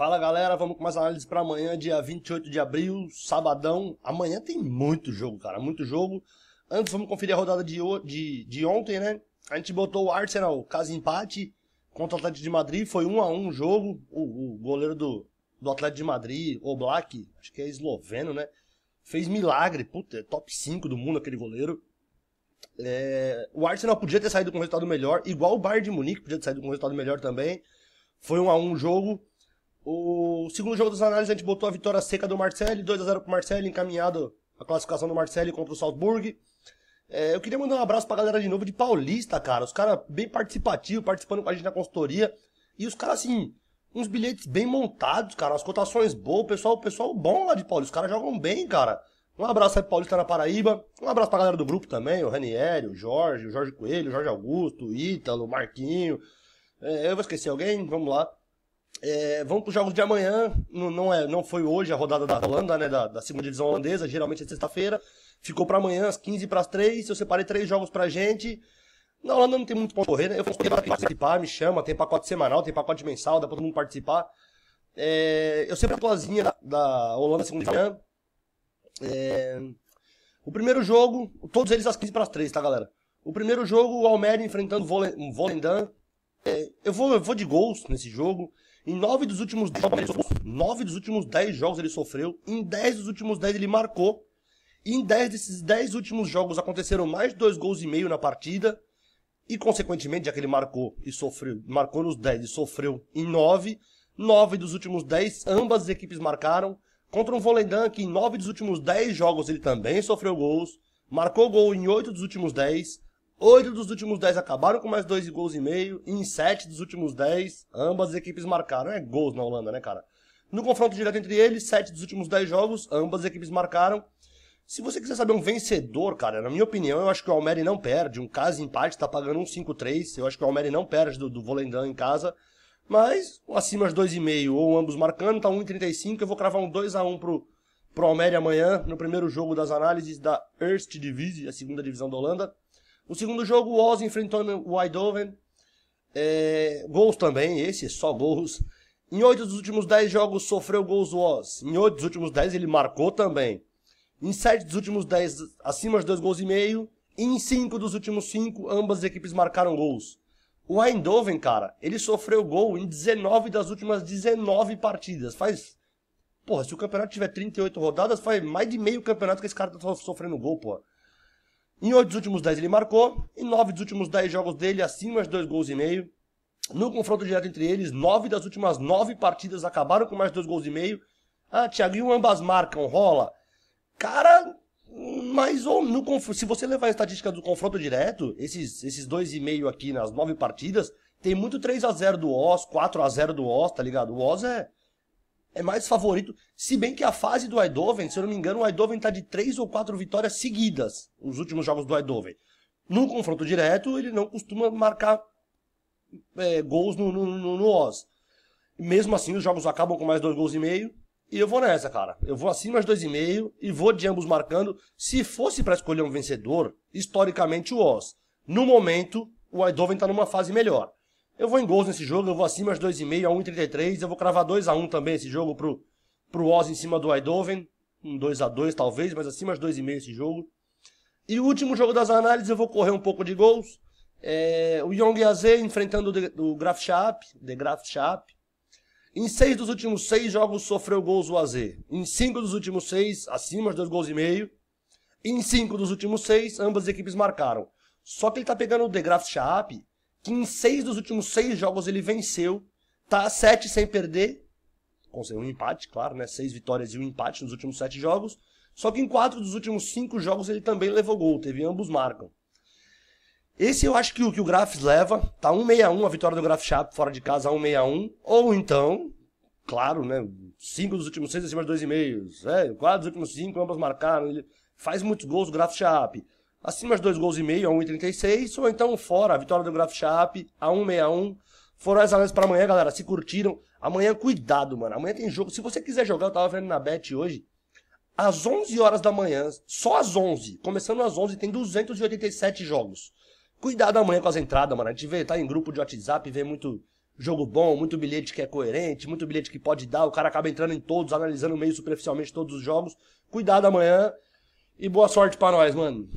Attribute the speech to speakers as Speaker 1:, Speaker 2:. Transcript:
Speaker 1: Fala galera, vamos com mais análise para amanhã, dia 28 de abril, sabadão. Amanhã tem muito jogo, cara, muito jogo. Antes vamos conferir a rodada de ontem, né? A gente botou o Arsenal, caso empate, contra o Atlético de Madrid. Foi 1-1 o jogo. O goleiro do Atlético de Madrid, Oblak, acho que é esloveno, né? Fez milagre, puta, é top 5 do mundo aquele goleiro. O Arsenal podia ter saído com um resultado melhor, igual o Bayern de Munique podia ter saído com um resultado melhor também. Foi 1-1 o jogo. O segundo jogo das análises a gente botou a vitória seca do Marseille, 2-0 pro Marseille, encaminhado a classificação do Marseille contra o Salzburg. Eu queria mandar um abraço pra galera de novo de Paulista, cara. Os caras bem participativos, participando com a gente na consultoria. E os caras, assim, uns bilhetes bem montados, cara. As cotações boas, o pessoal bom lá de Paulista. Os caras jogam bem, cara. Um abraço aí pro Paulista na Paraíba. Um abraço pra galera do grupo também, o Ranieri, o Jorge Coelho, o Jorge Augusto, o Ítalo, o Marquinho. Eu vou esquecer alguém? Vamos lá. Vamos para os jogos de amanhã. Não foi hoje a rodada da Holanda, né, da segunda divisão holandesa, geralmente é sexta-feira. Ficou para amanhã, às 15 para as 3. Eu separei 3 jogos pra gente. Na Holanda não tem muito ponto correr, né? Eu consegui participar, me chama, tem pacote semanal, tem pacote mensal, dá pra todo mundo participar. Eu sempre a plazinha da Holanda segunda divisão. O primeiro jogo, todos eles às 15 para as 3, tá, galera? O primeiro jogo, o Almeria enfrentando o Volendam. Eu vou de gols nesse jogo. Em 9 dos últimos 10 jogos ele sofreu. Em 10 dos últimos 10 ele marcou. E em 10 desses 10 últimos jogos aconteceram mais de 2 gols e meio na partida. E consequentemente, já que ele marcou nos 10 e sofreu em 9 dos últimos 10, ambas as equipes marcaram. Contra um Volendam que em 9 dos últimos 10 jogos ele também sofreu gols. Marcou gol em 8 dos últimos 10. 8 dos últimos 10 acabaram com mais 2 gols e meio. E em 7 dos últimos 10, ambas as equipes marcaram. Gols na Holanda, né, cara? No confronto direto entre eles, 7 dos últimos 10 jogos, ambas as equipes marcaram. Se você quiser saber um vencedor, cara, na minha opinião, eu acho que o Almeria não perde. Um caso empate, tá pagando 1,53. Eu acho que o Almeria não perde do Volendam em casa. Mas, acima de 2,5 ou ambos marcando, tá 1,35. Eu vou cravar um 2-1 pro Almeria amanhã, no primeiro jogo das análises da Eerste Divisie, a segunda divisão da Holanda. O segundo jogo, o Oz enfrentando o Eindhoven. Gols também, esse só gols. Em 8 dos últimos 10 jogos sofreu gols o Oz. Em 8 dos últimos 10 ele marcou também. Em 7 dos últimos 10, acima de 2 gols e meio. E em 5 dos últimos 5, ambas as equipes marcaram gols. O Eindhoven, cara, ele sofreu gol em 19 das últimas 19 partidas. Porra, se o campeonato tiver 38 rodadas, faz mais de meio campeonato que esse cara tá sofrendo gol, porra. Em 8 dos últimos 10 ele marcou. Em 9 dos últimos 10 jogos dele, acima de 2 gols e meio. No confronto direto entre eles, 9 das últimas 9 partidas acabaram com mais de 2 gols e meio. Ah, Thiaguinho, ambas marcam, rola. Cara, mas se você levar a estatística do confronto direto, esses 2,5 aqui nas 9 partidas, tem muito 3-0 do Oz, 4-0 do Oz, tá ligado? O Oz é mais favorito, se bem que a fase do Eindhoven, se eu não me engano, o Eindhoven tá de 3 ou 4 vitórias seguidas, os últimos jogos do Eindhoven. No confronto direto, ele não costuma marcar gols no Oz. Mesmo assim, os jogos acabam com mais 2 gols e meio, e eu vou nessa, cara. Eu vou acima de 2,5 e vou de ambos marcando. Se fosse pra escolher um vencedor, historicamente o Oz. No momento, o Eindhoven tá numa fase melhor. Eu vou em gols nesse jogo, eu vou acima de 2,5 a 1,33. Eu vou cravar 2-1 também esse jogo pro Oz em cima do Eindhoven. Um 2-2 talvez, mas acima de 2,5 esse jogo. E o último jogo das análises eu vou correr um pouco de gols. O Jong AZ enfrentando o Graafschap. The Graafschap. Em 6 dos últimos 6 jogos sofreu gols o AZ. Em 5 dos últimos 6, acima de 2 gols e meio. Em 5 dos últimos 6, ambas as equipes marcaram. Só que ele tá pegando o The Graafschap, que em 6 dos últimos 6 jogos ele venceu, tá 7 sem perder, com um empate, claro, né, 6 vitórias e um empate nos últimos 7 jogos, só que em 4 dos últimos 5 jogos ele também levou gol, teve ambos marcam. Esse eu acho que o Grafs leva, tá 1,61 a vitória do Graafschap fora de casa, 1,61, ou então, claro, né, 5 dos últimos 6 acima de 2,5, 4 dos últimos 5 ambos marcaram, ele faz muitos gols o Graafschap. Acima de 2 gols e meio a 1,36, ou então fora, a vitória do Graafschap a 1,61. Foram as análises para amanhã, galera, se curtiram. Amanhã, cuidado, mano, amanhã tem jogo. Se você quiser jogar, eu tava vendo na Bet hoje, às 11 horas da manhã, só às 11, começando às 11, tem 287 jogos. Cuidado amanhã com as entradas, mano, a gente vê, tá em grupo de WhatsApp, vê muito jogo bom, muito bilhete que é coerente, muito bilhete que pode dar, o cara acaba entrando em todos, analisando meio superficialmente todos os jogos. Cuidado amanhã e boa sorte pra nós, mano.